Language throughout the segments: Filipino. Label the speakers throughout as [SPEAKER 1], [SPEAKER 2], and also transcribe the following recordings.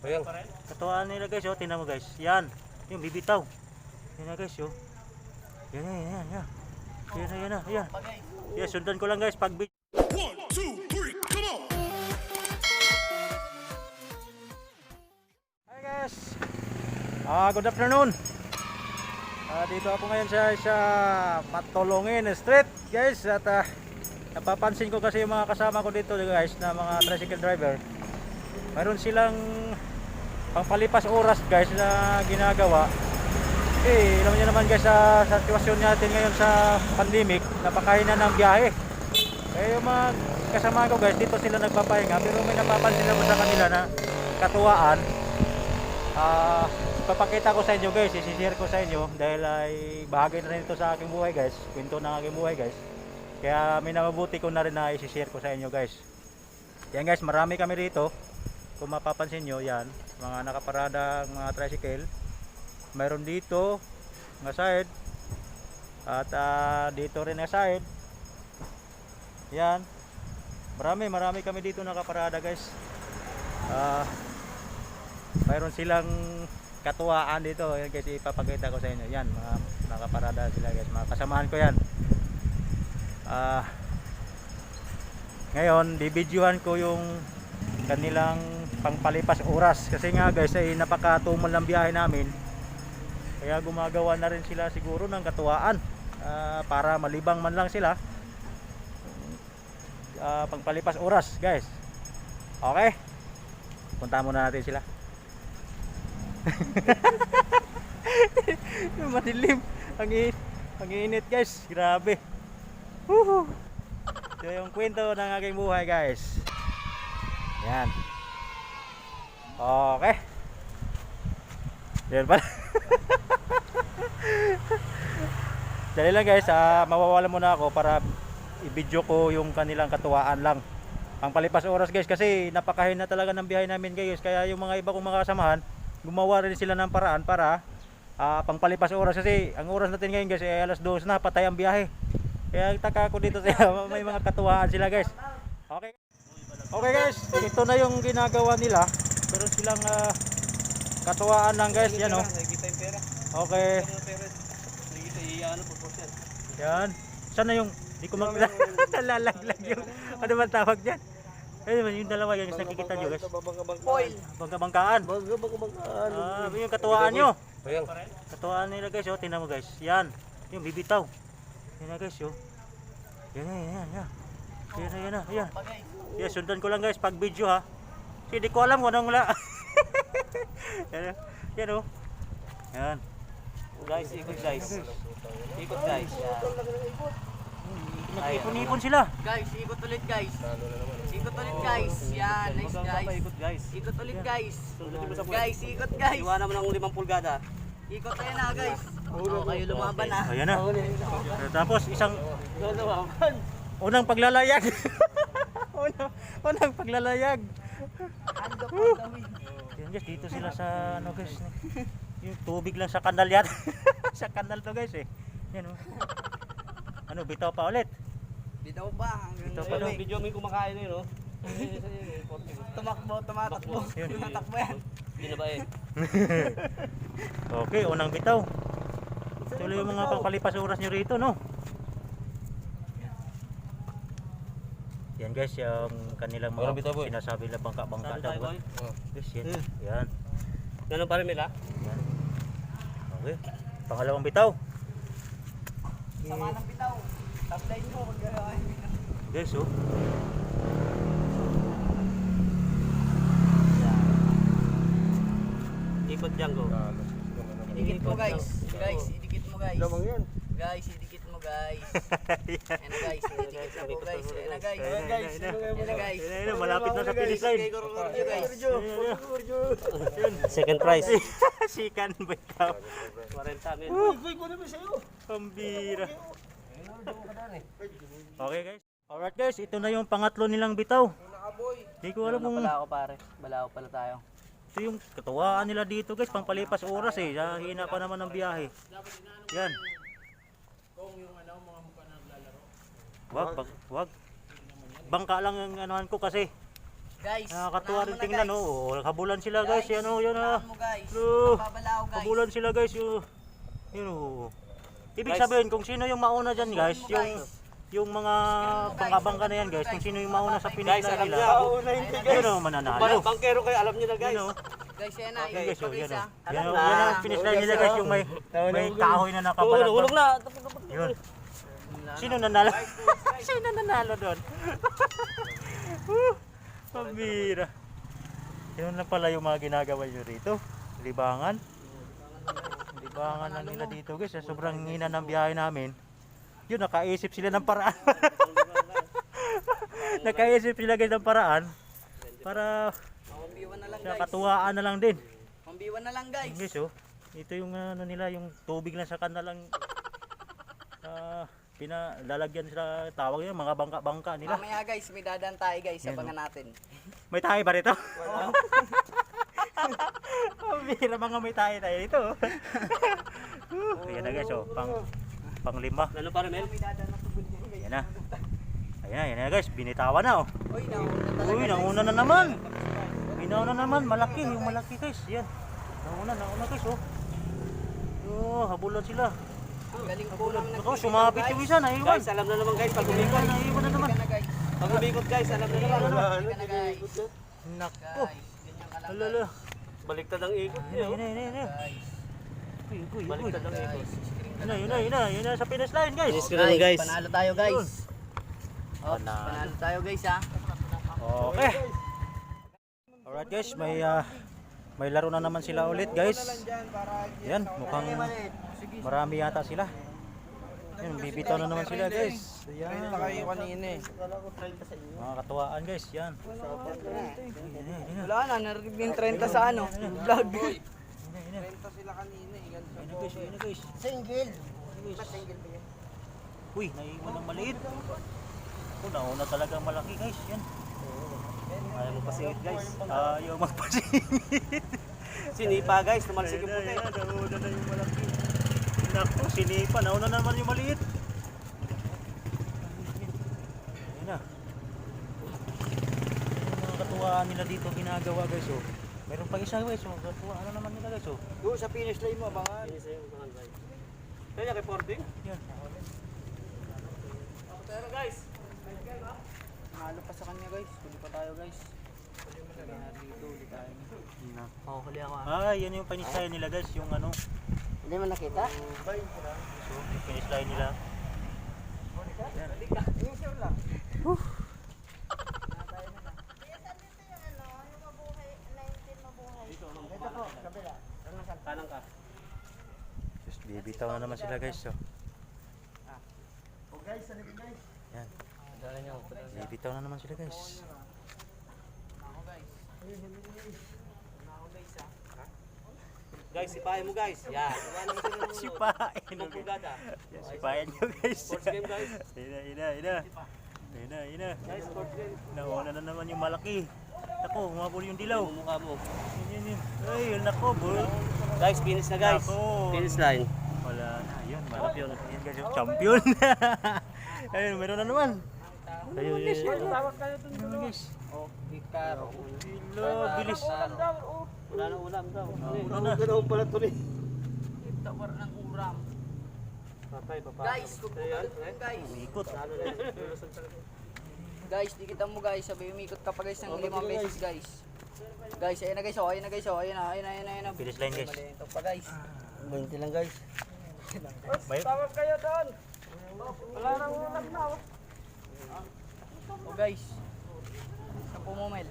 [SPEAKER 1] Ayan.
[SPEAKER 2] Katuwaan nila guys, oh, tingnan mo guys. Yan, yung bibitaw. Yan na guys, oh. Yan. Yan. Yan, sundan ko lang guys pag
[SPEAKER 3] 1, 2, 3, come on!
[SPEAKER 2] Hi guys. Good afternoon. Dito ako ngayon sa Matulungin Street, guys. At napapansin ko kasi yung mga kasama ko dito guys na mga tricycle driver. Mayroon silang pangpalipas oras guys na ginagawa. Alam niyo naman guys sa sitwasyon natin ngayon sa pandemic, napakahinan ng biyahe. Kaya yung mga kasama ko guys, dito sila nagpapahinga, pero may napapansin ako sa kanila na katuwaan. Ipapakita ko sa inyo guys, isi-share ko sa inyo dahil ay bahagi na rin ito sa aking buhay guys, kwento ng aking buhay guys. Kaya may namabuti ko na rin na isi-share ko sa inyo guys. Yan guys, marami kami dito. Kung mapapansin nyo, yan, mga nakaparadang mga tricycle. Mayroon dito nga side at dito rin nga side. Yan, marami kami dito nakaparada guys. Mayroon silang katuwaan dito. Yan guys, ipapakita ko sa inyo. Yan, mga nakaparada sila guys, mga kasamahan ko yan. Ngayon, bibidyohan ko yung kanilang pangpalipas oras kasi nga guys ay napakatumal ng biyahe namin. Kaya gumagawa na rin sila siguro ng katuwaan para malibang man lang sila. Pangpalipas oras guys. Okay, punta muna natin sila. Madilim, ang init guys, grabe. Ito yung kwento ng aking buhay guys. Yan. Okay. Yan pala. Dali lang guys, mawawala muna ako para i-video ko yung kanilang katuwaan lang. Ang palipas oras guys kasi napakahina talaga ng biyahe namin guys. Kaya yung mga iba kong mga kasamahan, gumawa rin sila ng paraan para pangpalipas oras kasi ang oras natin ngayon guys ay alas 2 na, patay ang biyahe. Kaya taka ko dito sila, may mga katuwaan sila guys. Okay. Okay guys, ito na yung ginagawa nila. Pero silang katuwaan lang guys, yan oh. Okay. Yan. Sana yung di ko nalalaglag yung ano ba tawag diyan? Yung dalawa yan, nakikita nyo guys.
[SPEAKER 1] Foil.
[SPEAKER 2] Bangka-bangkaan.
[SPEAKER 1] Bangka-bangkaan.
[SPEAKER 2] Yung katuwaan nyo.
[SPEAKER 1] Ayan.
[SPEAKER 2] Katuwaan nila guys, oh, tingnan mo guys. Yan, yung bibitaw. Yan na guys, oh. Yan. Yan. Yeah, sundan ko lang guys pag video ha. Kasi di ko alam kung anong wala. Yan oh. Yan.
[SPEAKER 4] Guys, ikot guys. Ikot guys.
[SPEAKER 2] Nag-ipon-ipon sila.
[SPEAKER 4] Guys, ikot ulit guys. Ikot ulit guys. Yan, nice guys.
[SPEAKER 2] Ikot guys.
[SPEAKER 4] Ikot ulit guys. Guys, ikot guys.
[SPEAKER 2] Iwanan mo ng 5 pulgada.
[SPEAKER 4] Ikot tayo na guys. Oh, kayo lumaban na.
[SPEAKER 2] Ayan na. Tapos isang unang paglalayag. unang paglalayag. Yan guys, dito sila sa ano guys. Yung tubig lang sa kanal yan. Sa kanal to guys eh. Yan oh. Ano, bitaw pa ulit.
[SPEAKER 4] Bitaw pa.
[SPEAKER 2] Bitaw pa daw.
[SPEAKER 1] Video mo yung kumakain eh, no?
[SPEAKER 4] Tumatakbo.
[SPEAKER 2] Yun.
[SPEAKER 4] Tumatakbo yan.
[SPEAKER 1] Hindi na ba eh?
[SPEAKER 2] Okay, unang bitaw. Tuloy yung mga pangpalipas oras nyo rito, no? Yan guys, yung kanilang
[SPEAKER 1] Unang bitaw, boy.
[SPEAKER 2] sinasabi na bangka-bangka
[SPEAKER 1] Sabi
[SPEAKER 2] daw.
[SPEAKER 1] tayo, boy.
[SPEAKER 2] Guys, yan. Yan.
[SPEAKER 1] Ganun pa rin nila?
[SPEAKER 2] Yan. Okay. Pangalawang bitaw.
[SPEAKER 4] Sama ng bitaw. Tabline mo.
[SPEAKER 2] Guys, oh.
[SPEAKER 1] Ikot dyan ko.
[SPEAKER 4] Idikit mo guys. Guys, idikit mo guys.
[SPEAKER 1] Lamang yan.
[SPEAKER 4] Guys, idikit mo guys. Ayan na guys, idikit mo guys. Ayan na guys.
[SPEAKER 2] Ayan na, ayan na.
[SPEAKER 4] Ayan na guys.
[SPEAKER 2] Ayun, ayun, malapit na sa finish line.
[SPEAKER 4] Review guys.
[SPEAKER 1] Second prize.
[SPEAKER 2] Sikan bitaw.
[SPEAKER 1] 40 mil.
[SPEAKER 2] Pambira. Okay guys. Alright guys, ito na yung pangatlo nilang bitaw. Hindi ko alam kung
[SPEAKER 4] Bala ako pare. Bala ako pala tayo.
[SPEAKER 2] ito yung katuwaan nila dito guys, pangpalipas oras eh. Hina pa naman ng biyahe. Yan. Wag. Bangka lang ang anuhan ko kasi
[SPEAKER 4] Guys,
[SPEAKER 2] Nakakatuwa
[SPEAKER 4] unahan
[SPEAKER 2] rin
[SPEAKER 4] mo na,
[SPEAKER 2] tingnan,
[SPEAKER 4] guys.
[SPEAKER 2] oh. Habulan sila guys, yan oh, yan ah.
[SPEAKER 4] Unahan mo, guys.
[SPEAKER 2] Oh,
[SPEAKER 4] Babalaw, guys.
[SPEAKER 2] habulan sila guys, oh. Yun oh. Ibig
[SPEAKER 1] Guys.
[SPEAKER 2] sabihin kung sino yung mauna dyan guys,
[SPEAKER 4] Mo, guys.
[SPEAKER 2] yung mga bangka-bangka na yan guys, kung sino yung mauna sa
[SPEAKER 1] Guys,
[SPEAKER 2] finish
[SPEAKER 1] alam
[SPEAKER 2] nila.
[SPEAKER 1] niya.
[SPEAKER 2] Yun oh, mananalo.
[SPEAKER 1] Bangkero kayo, alam niyo na guys.
[SPEAKER 2] Yun oh.
[SPEAKER 4] Guys, yan na.
[SPEAKER 2] Yan guys, oh, yan
[SPEAKER 4] Guys,
[SPEAKER 2] oh.
[SPEAKER 4] ah.
[SPEAKER 2] Yan oh,
[SPEAKER 1] na.
[SPEAKER 2] yan ang finish line nila guys, yung may kahoy na nakabalat.
[SPEAKER 1] Hulog na.
[SPEAKER 2] Yun. Sino nanalo? Sino nanalo doon? Pambira. Yun na pala yung mga ginagawa nyo rito. Libangan. Libangan lang nila dito guys. Sobrang hina ng biyahe namin. Yun, nakaisip sila ng paraan. Nakaisip sila guys ng paraan. Para
[SPEAKER 4] Pambiwan na lang,
[SPEAKER 2] sa
[SPEAKER 4] guys.
[SPEAKER 2] katuwaan na lang din.
[SPEAKER 4] Pambiwan na lang, guys.
[SPEAKER 2] Guys oh. Ito yung ano nila, yung tubig lang sa kanilang pinalalagyan sila, tawag yun, mga bangka-bangka nila.
[SPEAKER 4] Mamaya, guys, may dadaan tayo, guys.
[SPEAKER 2] Yan,
[SPEAKER 4] Abangan natin.
[SPEAKER 2] May tayo ba rito? Pambira, mga may tayo dito. Ayan na guys, oh, pang lima.
[SPEAKER 1] Ano para Mel?
[SPEAKER 4] May dadaan na tubig niya, guys.
[SPEAKER 2] Ayan na. Ayan na guys, binitawan na oh.
[SPEAKER 4] Uy, nauna talaga,
[SPEAKER 2] Uy,
[SPEAKER 4] guys.
[SPEAKER 2] nauna na naman. Nauna naman, malaki, yung malaki guys. Yan. Nauna guys oh. Oh, habulan sila.
[SPEAKER 4] Ang galing po namin
[SPEAKER 2] Ako, sumabit yung isa, naiwan.
[SPEAKER 1] Guys, alam na naman guys. Pag umikot,
[SPEAKER 2] Naiwan na naman.
[SPEAKER 4] na, guys.
[SPEAKER 1] pag umikot guys, alam na naman.
[SPEAKER 4] Halika na, guys.
[SPEAKER 2] Nako.
[SPEAKER 4] Guys, ganyan ka lang,
[SPEAKER 2] Alala.
[SPEAKER 1] Baliktad ang ikot.
[SPEAKER 2] Yun.
[SPEAKER 4] guys.
[SPEAKER 2] Uy.
[SPEAKER 1] Baliktad ang ikot.
[SPEAKER 2] Yun na sa finish line guys.
[SPEAKER 1] Finish ko na lang, guys.
[SPEAKER 4] Panalo tayo, guys. Oh,
[SPEAKER 2] Panalo.
[SPEAKER 4] panalo tayo, guys, ha.
[SPEAKER 2] Okay. Alright guys, may laro na naman sila ulit guys. Yan, mukhang marami yata sila. Yan, bibitaw na naman sila guys. Yan. Mga katuwaan guys, yan.
[SPEAKER 4] Wala na, narinig yung 30 sa ano, vlog.
[SPEAKER 2] Yan guys.
[SPEAKER 4] Single.
[SPEAKER 2] Uy, naiwan ng maliit. Nauna talaga malaki guys, yan.
[SPEAKER 1] Ayaw mo pasingit guys.
[SPEAKER 2] Ayaw magpasingit.
[SPEAKER 1] Sinipa guys, tumalsik yung puti.
[SPEAKER 2] Nauna na yung malaki. Naku, sinipa. Nauna naman yung maliit. Ayan na. Yung mga katuwaan nila dito ginagawa guys. Oh. Meron pa isa guys. Oh. Katuwaan na naman nila guys. Oh.
[SPEAKER 4] Doon sa finish line mo, abangan.
[SPEAKER 1] Finish na yung mga guys. Kaya kay Porting?
[SPEAKER 2] Yan.
[SPEAKER 1] Pero guys,
[SPEAKER 4] Mahalo pa sa kanya, guys. Huli pa tayo, guys. Dito, huli tayo.
[SPEAKER 1] oh, huli ako
[SPEAKER 2] Yan yung finish line nila guys. Yung ano.
[SPEAKER 4] Hindi mo nakita?
[SPEAKER 2] So, yung finish line nila.
[SPEAKER 1] Kanang ka.
[SPEAKER 2] Just bibitaw na naman sila guys. So. Yan. Bibitaw na naman sila guys.
[SPEAKER 1] Guys, sipahin mo guys. Yan.
[SPEAKER 2] Sipain.
[SPEAKER 1] Pagpugada.
[SPEAKER 2] Sipain nyo guys.
[SPEAKER 1] Sports game guys.
[SPEAKER 2] Ina.
[SPEAKER 1] Guys, sports game.
[SPEAKER 2] Nauna na naman yung malaki. Ako, umabol yung dilaw.
[SPEAKER 1] Yung mukha mo.
[SPEAKER 2] Yan. Ay, yun nako, bro.
[SPEAKER 1] Guys, finish na guys.
[SPEAKER 2] Ako.
[SPEAKER 1] Finish line.
[SPEAKER 2] Wala na, yun.
[SPEAKER 1] Champion.
[SPEAKER 2] Yan guys, yung champion. Ayun, meron na naman. Ayun.
[SPEAKER 1] Tawag kayo dun
[SPEAKER 2] Ayun guys.
[SPEAKER 4] Oh, Vicaro.
[SPEAKER 2] Ilo, bilis.
[SPEAKER 1] Wala na ulam daw.
[SPEAKER 2] Wala na.
[SPEAKER 1] Ganoon pala to rin.
[SPEAKER 4] Tawar ng uram.
[SPEAKER 1] Patay, papa.
[SPEAKER 4] Guys, huwag mo kalit guys.
[SPEAKER 2] Umikot.
[SPEAKER 1] Lalo na yan.
[SPEAKER 4] Guys, di kita mo, guys. Sabi, umikot ka pa, guys, ng 5 beses, guys. Guys, ayun na, guys. Oh, ayun na, guys. Oh, ayun na.
[SPEAKER 2] Finish line guys.
[SPEAKER 4] Ito pa, guys.
[SPEAKER 1] 20 lang guys.
[SPEAKER 2] May,
[SPEAKER 1] Kayo doon. Wala nang ulam na.
[SPEAKER 4] Oh, guys. 10 mumel.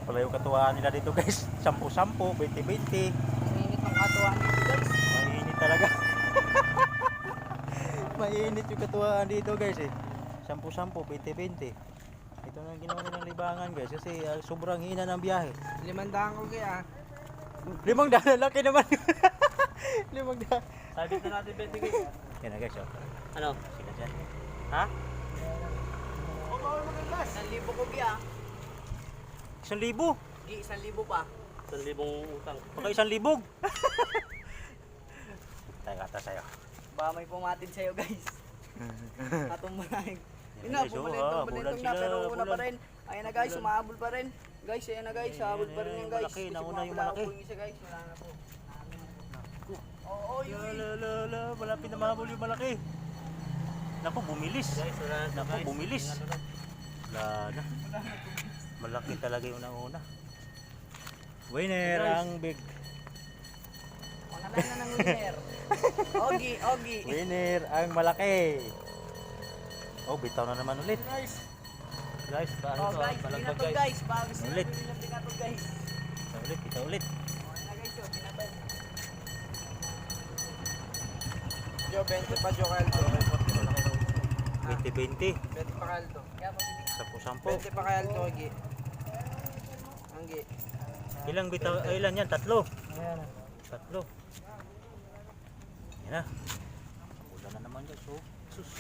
[SPEAKER 2] pala yung katuwaan nila dito guys. 10-10, 20-20.
[SPEAKER 4] Mainit ng katuwaan dito, guys.
[SPEAKER 2] Mainit talaga. Mainit yung katuwaan dito guys eh. 10-10, 20-20. Ito na ginawa nilang libangan guys kasi sobrang hina ng biyahe.
[SPEAKER 4] 500 ko kaya.
[SPEAKER 2] 500, laki naman. 500.
[SPEAKER 1] Sabi na natin 20 guys.
[SPEAKER 2] Yan na guys oh.
[SPEAKER 1] Ano?
[SPEAKER 2] Sila dyan.
[SPEAKER 1] Ha?
[SPEAKER 4] 1,000 ko biya.
[SPEAKER 2] 1,000.
[SPEAKER 4] Di 1,000 pa.
[SPEAKER 1] 1,000 utang.
[SPEAKER 2] Baka 1,000. Tayo kata sa'yo.
[SPEAKER 4] Baka may pumatid sa'yo, guys. Katumbahin. Yun na,
[SPEAKER 2] Guys, oh,
[SPEAKER 4] bumalentong
[SPEAKER 2] bulan
[SPEAKER 4] na,
[SPEAKER 2] sila,
[SPEAKER 4] pero una pa
[SPEAKER 2] bulan.
[SPEAKER 4] rin. Ayan na guys, sumahabol pa rin. Guys, ayan na guys, habol pa rin yan guys.
[SPEAKER 2] Malaki,
[SPEAKER 4] Kasi
[SPEAKER 2] nauna yung
[SPEAKER 4] bumabala
[SPEAKER 2] malaki.
[SPEAKER 4] po yung isa guys, wala na po. Oo, yun.
[SPEAKER 2] La, malapit na mahabol yung malaki. Naku, bumilis.
[SPEAKER 1] Guys, wala na
[SPEAKER 2] Naku,
[SPEAKER 1] guys.
[SPEAKER 2] bumilis. Wala na. Malaki talaga yung nauna. Winner ang big.
[SPEAKER 4] Pangalan na ng winner. Ogi.
[SPEAKER 2] Winner ang malaki. Oh, bitaw na naman ulit.
[SPEAKER 1] Guys, paano
[SPEAKER 4] Oh
[SPEAKER 1] to?
[SPEAKER 4] guys,
[SPEAKER 1] Balagbag
[SPEAKER 4] binatog
[SPEAKER 1] guys.
[SPEAKER 4] guys. Bago sila
[SPEAKER 2] Ulit.
[SPEAKER 4] binatog guys.
[SPEAKER 2] Bitaw ulit.
[SPEAKER 4] Ayan na guys, oh, binatog.
[SPEAKER 5] Jo, 20 pa Jo Caldo.
[SPEAKER 2] 20-20.
[SPEAKER 5] 20 pa Caldo.
[SPEAKER 4] Kaya pag
[SPEAKER 2] 10-10.
[SPEAKER 5] 20 pa Caldo, Gi. Anggi.
[SPEAKER 2] Ilang bitaw? Ay, ilan yan? Tatlo. Tatlo. Yan na. Wala na naman guys. Oh. Sus.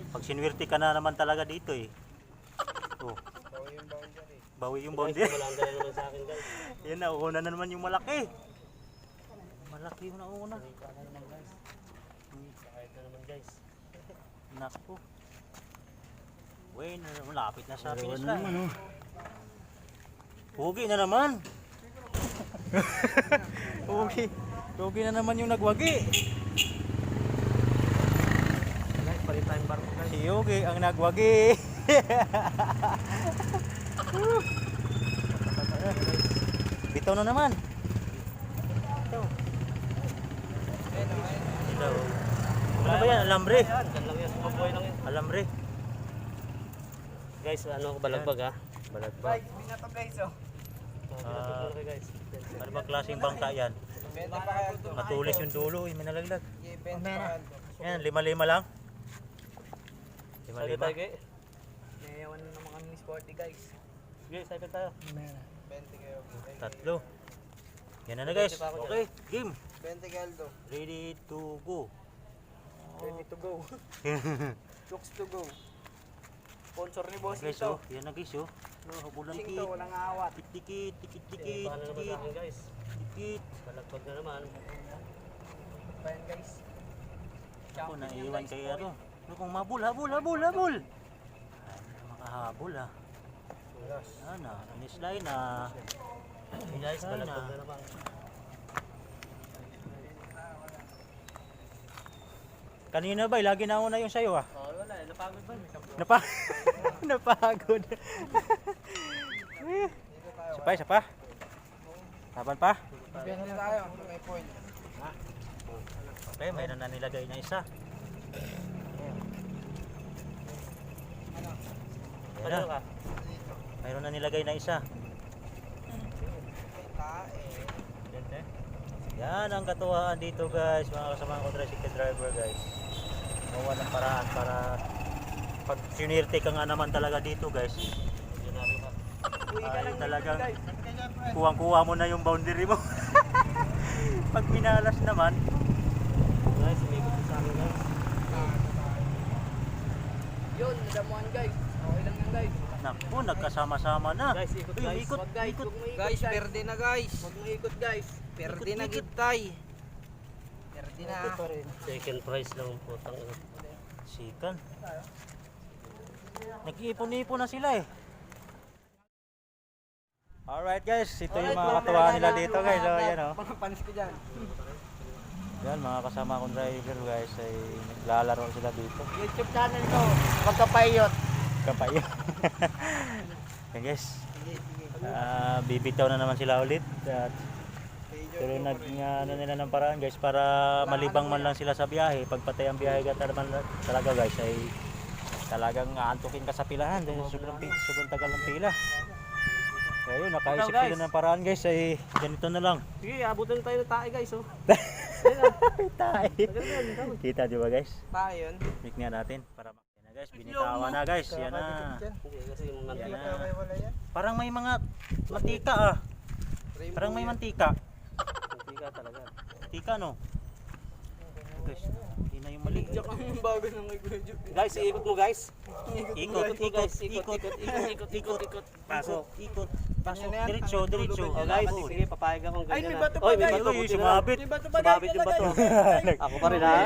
[SPEAKER 2] Pag sinwerte ka na naman talaga dito eh. Oh. Bawi yung boundary.
[SPEAKER 1] Wala ang dala naman sa akin guys.
[SPEAKER 2] Yan na, una na naman yung malaki. Malaki yung nauna.
[SPEAKER 1] Kahit na naman guys.
[SPEAKER 2] Naku. Winner, malapit na sa finish line. Hugi na naman. Hugi na naman yung nagwagi.
[SPEAKER 1] Guys, palit tayong barko guys.
[SPEAKER 2] Si Hugi ang nagwagi. Bitaw na naman. Bitaw. Ano ba yan? Alambre.
[SPEAKER 1] Yan lang yan. Pabuhay lang yan.
[SPEAKER 2] Alambre.
[SPEAKER 1] Guys, ano ako balagbag ha? Balagbag.
[SPEAKER 4] guys, binatog guys, oh.
[SPEAKER 1] Guys.
[SPEAKER 2] Ano ba klaseng bangka yan?
[SPEAKER 5] 20 pa Caldo.
[SPEAKER 2] Matulis yung dulo. May nalaglag.
[SPEAKER 5] Gi, 20 pa Caldo.
[SPEAKER 2] Yan, 5-5 lang.
[SPEAKER 1] Cycle tayo
[SPEAKER 2] 5-5.
[SPEAKER 1] guys.
[SPEAKER 4] May yawan na naman kami ni Sporty guys.
[SPEAKER 1] Sige, cycle tayo.
[SPEAKER 5] 20 kayo.
[SPEAKER 2] Tatlo. Yan na guys. Okay, game.
[SPEAKER 5] 20 Caldo.
[SPEAKER 2] Ready to go.
[SPEAKER 4] Ready to go. Chooks to go. Sponsor ni boss
[SPEAKER 2] Guys,
[SPEAKER 4] ito.
[SPEAKER 2] oh. Yan na guys, oh. No, habulan
[SPEAKER 4] Sing
[SPEAKER 2] kit.
[SPEAKER 4] to, walang awat.
[SPEAKER 2] Tikit, tikit.
[SPEAKER 1] Paano naman sa akin guys?
[SPEAKER 2] Tikit.
[SPEAKER 1] Balagbag na naman.
[SPEAKER 4] Pa yan guys.
[SPEAKER 2] Ako, naiiwan kayo ano. Ano kung mabul, habul. Ay, makahabol ah. Ano, anis line na.
[SPEAKER 1] Okay guys, balagbag na naman.
[SPEAKER 2] Kanina ba, lagi na una yung sayo ah.
[SPEAKER 1] Oh, wala. Napagod ba?
[SPEAKER 2] Napagod. Isa pa. Laban pa.
[SPEAKER 5] 20 tayo. May point.
[SPEAKER 2] Okay, mayroon na nilagay na isa. Ayan
[SPEAKER 1] Ano
[SPEAKER 2] na.
[SPEAKER 1] ka?
[SPEAKER 2] Mayroon na nilagay na isa. Yan ang katuwaan dito guys, mga kasama ko tricycle driver guys. Gawa ng paraan para pag sinirte ka nga naman talaga dito guys. Ay talagang kuwang-kuha mo na yung boundary mo. Pag pinalas naman,
[SPEAKER 1] Guys, umikot sa akin guys.
[SPEAKER 4] Yun, nadamuhan guys. Okay lang yan guys.
[SPEAKER 2] naku, nagkasama-sama na.
[SPEAKER 1] Guys, ikot
[SPEAKER 2] Uy,
[SPEAKER 1] guys.
[SPEAKER 2] ikot,
[SPEAKER 4] Wag guys,
[SPEAKER 2] ikot.
[SPEAKER 4] huwag mo ikot
[SPEAKER 5] Guys, perde na guys.
[SPEAKER 4] Huwag mo ikot guys.
[SPEAKER 5] Perde na
[SPEAKER 2] Ikot.
[SPEAKER 5] gitay. Perde na.
[SPEAKER 1] Second prize lang po.
[SPEAKER 2] Sikan. Nag-iipon-ipon na sila eh. Alright guys, ito yung mga katuwaan nila dito guys. So, yan o.
[SPEAKER 5] Mga panis ko dyan.
[SPEAKER 2] Yan, mga kasama kong driver guys ay naglalaro sila dito.
[SPEAKER 5] YouTube channel ko. Magkapayot.
[SPEAKER 2] Kapayo. Yan guys. Bibitaw na naman sila ulit. At pero ano nila ng paraan guys para malibang man lang sila sa biyahe. Pagpatay ang biyahe talaga guys ay talagang aantukin ka sa pilahan dahil sobrang tagal ng pila. Kaya yun, nakaisip
[SPEAKER 1] Ikaw, guys.
[SPEAKER 2] sila ng paraan guys ay ganito na lang.
[SPEAKER 1] Sige, abutan tayo ng tae guys. Oh.
[SPEAKER 2] Tayo. Kita di ba guys?
[SPEAKER 5] Pa yun.
[SPEAKER 2] Mic nga natin para yan na guys, binitawan na guys. Yan na.
[SPEAKER 1] Hindi kasi yung
[SPEAKER 2] Yan
[SPEAKER 1] mantika.
[SPEAKER 2] na.
[SPEAKER 5] Wala yan.
[SPEAKER 2] Parang may mga mantika ah. Parang may mantika.
[SPEAKER 1] Mantika talaga.
[SPEAKER 2] Mantika no. guys. Hindi na yung mali.
[SPEAKER 5] Diyak ang bago ng kay Kuya Joe.
[SPEAKER 1] Guys, iikot mo guys.
[SPEAKER 2] Ikot. Pasok. Ikot. Pasok.
[SPEAKER 5] Yan, yan.
[SPEAKER 2] Diretso.
[SPEAKER 1] Oh guys, sige, papayag akong
[SPEAKER 5] Ay,
[SPEAKER 1] ganyan
[SPEAKER 5] may
[SPEAKER 1] na.
[SPEAKER 5] bato pa,
[SPEAKER 1] Oy, may
[SPEAKER 5] guys.
[SPEAKER 1] bato.
[SPEAKER 2] Uy,
[SPEAKER 1] Buti na.
[SPEAKER 2] sumabit.
[SPEAKER 5] May bato ba
[SPEAKER 1] Sumabit yung bato. Ako pa rin ha.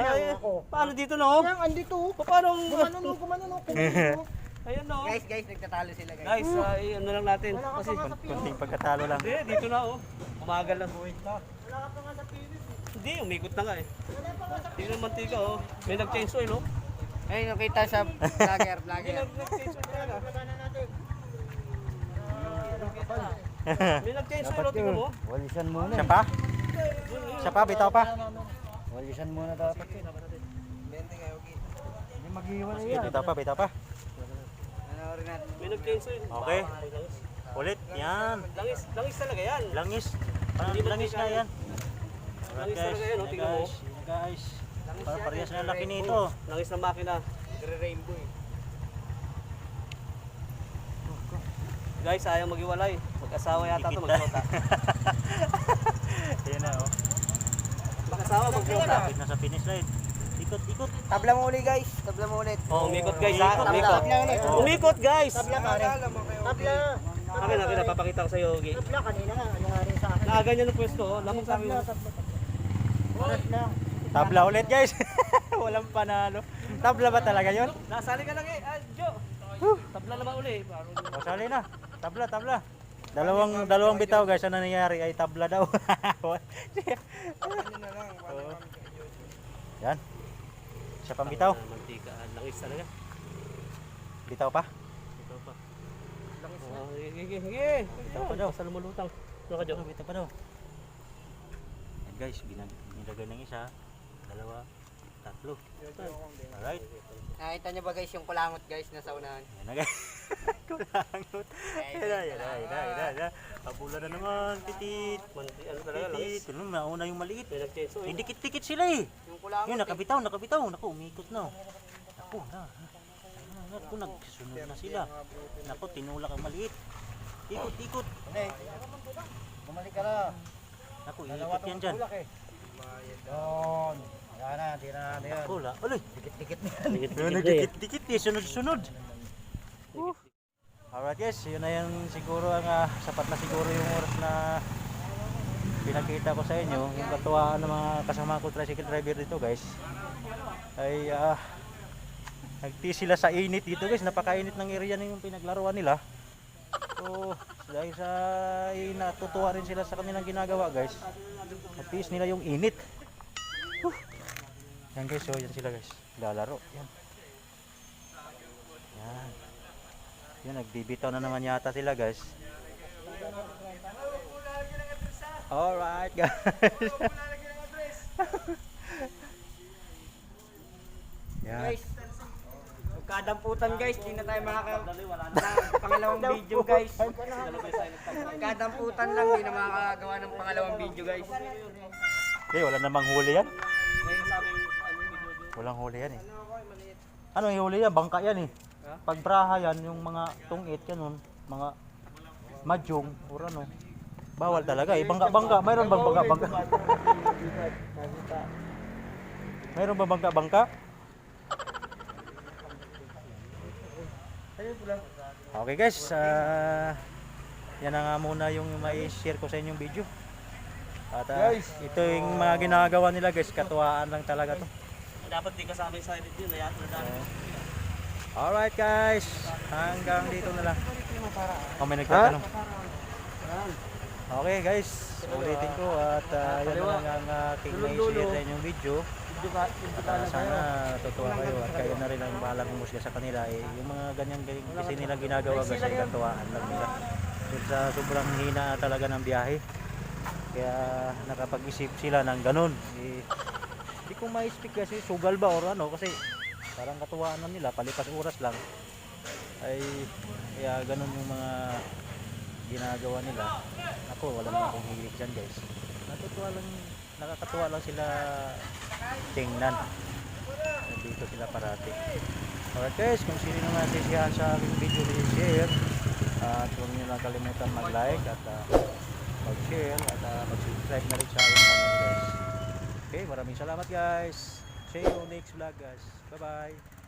[SPEAKER 1] Paano dito no?
[SPEAKER 5] Yan, andito.
[SPEAKER 1] Paano?
[SPEAKER 5] Gumano.
[SPEAKER 1] Ayan no.
[SPEAKER 4] Guys, nagtatalo sila guys.
[SPEAKER 1] Guys, ano lang natin. Kasi,
[SPEAKER 2] Kunting pagkatalo lang.
[SPEAKER 1] hindi, dito na oh. Umagal lang. Hindi, umikot na nga eh. Hindi na mantika oh. May nag-change oil oh.
[SPEAKER 4] Ay, nakita sa vlogger.
[SPEAKER 1] Nag-change oil talaga. May nag-change oil oh, tingnan mo.
[SPEAKER 5] Walisan muna.
[SPEAKER 2] Siya pa? Siya pa? Bitaw pa?
[SPEAKER 5] Walisan muna dapat. Hindi mag-iwan
[SPEAKER 2] Sige, bitaw pa.
[SPEAKER 4] Panoorin natin.
[SPEAKER 1] May nag-change oil.
[SPEAKER 2] Okay. Ulit. Yan.
[SPEAKER 1] Langis talaga yan.
[SPEAKER 2] Langis. Parang langis na yan. Alright
[SPEAKER 1] Langis
[SPEAKER 2] guys.
[SPEAKER 1] talaga yan, oh,
[SPEAKER 2] Yan,
[SPEAKER 1] tingnan mo.
[SPEAKER 2] guys. Para parehas na laki nito.
[SPEAKER 1] Langis ng makina.
[SPEAKER 4] Rainbow eh.
[SPEAKER 1] Guys, ayaw maghiwalay. Mag-asawa yata ito,
[SPEAKER 2] Dikit na.
[SPEAKER 1] mag-jota.
[SPEAKER 2] Yan na oh.
[SPEAKER 1] Mag-asawa, mag-jota.
[SPEAKER 2] Lapit na sa finish line. Ikot.
[SPEAKER 5] Tabla mo ulit guys. Tabla mo ulit.
[SPEAKER 1] Oh, umikot guys ha. Umikot.
[SPEAKER 5] Tabla ulit.
[SPEAKER 1] Umikot guys.
[SPEAKER 5] Tabla.
[SPEAKER 1] Akin, napapakita ko sa iyo, Ogie.
[SPEAKER 5] Tabla kanina nga. Ano nga rin sa akin.
[SPEAKER 1] Nakaganyan ng pwesto, oh. Lamang sa amin.
[SPEAKER 5] Tabla.
[SPEAKER 2] Tabla ulit guys. Walang panalo. Tabla ba talaga yun?
[SPEAKER 1] Nasali ka lang eh. Ah, Jo. Tabla naman uli.
[SPEAKER 2] O sali na. Tabla. Dalawang bitaw guys. Ano nangyayari ay tabla daw. Yan. Siya pang bitaw.
[SPEAKER 1] Mantika. Langis talaga.
[SPEAKER 2] Bitaw pa.
[SPEAKER 1] Ito pa. Langis na. Sige.
[SPEAKER 2] Bitaw pa daw.
[SPEAKER 1] Sa lumulutang. Ito ka, Jo.
[SPEAKER 2] Bitaw pa daw. Yan guys. Binilagay ng isa. Dalawa. Tatlo. Alright.
[SPEAKER 4] Nakita niyo ba guys yung kulangot guys nasa unahan?
[SPEAKER 2] Yan na guys. Kulangot. Yan. Habulan na naman. Pitit.
[SPEAKER 1] Ano talaga, langis.
[SPEAKER 2] Pitit. Ano, nauna yung maliit.
[SPEAKER 1] May nag-change oil.
[SPEAKER 2] Dikit-dikit sila eh.
[SPEAKER 4] Yung kulangot.
[SPEAKER 2] Yun, nakabitaw. Naku, umikot na. Naku, nagsunod na sila. Naku, tinulak ang maliit. Ikot.
[SPEAKER 5] Bumalik ka na.
[SPEAKER 2] Naku, ikot yan dyan.
[SPEAKER 5] Yun. Wala na. Di na yan.
[SPEAKER 2] Naku, uloy.
[SPEAKER 5] Dikit-dikit na.
[SPEAKER 2] Nagdikit-dikit eh, sunod-sunod. Alright guys, yun na yung siguro ang sapat na siguro yung oras na pinakita ko sa inyo. Yung katuwaan ng mga kasama ko tricycle driver dito guys. Ay nagti sila sa init dito guys. Napakainit ng area na yung pinaglaruan nila. So dahil sa natutuwa rin sila sa kanilang ginagawa guys. Nagtiis nila yung init. Yan guys, so yan sila guys. Lalaro. Yan. Yan, nagbibitaw na naman yata sila guys. Alright guys. Yan.
[SPEAKER 4] Guys, magkadamputan guys, di na tayo pangalawang video guys. Magkadamputan lang, di na makakagawa ng pangalawang video guys.
[SPEAKER 2] Hindi, wala namang huli yan. Walang huli yan eh. Ano yung huli yan? Bangka yan eh. Pag braha yan, yung mga tungit ganun, mga madyong, or ano, bawal talaga eh. Bangka-bangka, mayroon bang bangka-bangka? Mayroon ba bangka-bangka? Okay guys, yan na nga muna yung mai-share ko sa inyong video. At ito yung mga ginagawa nila guys, katuwaan lang talaga to.
[SPEAKER 1] Dapat di kasama yung side yun.
[SPEAKER 2] Alright guys, hanggang dito na lang. May nagtatanong. Okay guys, ulitin ko at yan na lang ang aking mai-share sa inyong video. Sana natutuwa kayo at kayo na rin ang bahalang humusga sa kanila. Yung mga ganyan kasi nila ginagawa guys ay katuwaan lang nila. Sa sobrang hina talaga ng biyahe. Kaya nakapag-isip sila ng ganun. Hindi ko ma-speak kasi sugal ba or ano kasi parang katuwaan lang nila, palipas oras lang. Ay kaya ganun yung mga ginagawa nila. Ako wala naman akong hilig dyan guys. Nakakatuwa lang sila tingnan. Nandito sila parati. Alright guys, kung sino naman nasisiyahan sa aking video, please share. At huwag nyo lang kalimutan mag-like at mag-share at mag-subscribe na rin sa aking channel guys. Okay, maraming salamat guys. See you next vlog guys. Bye bye.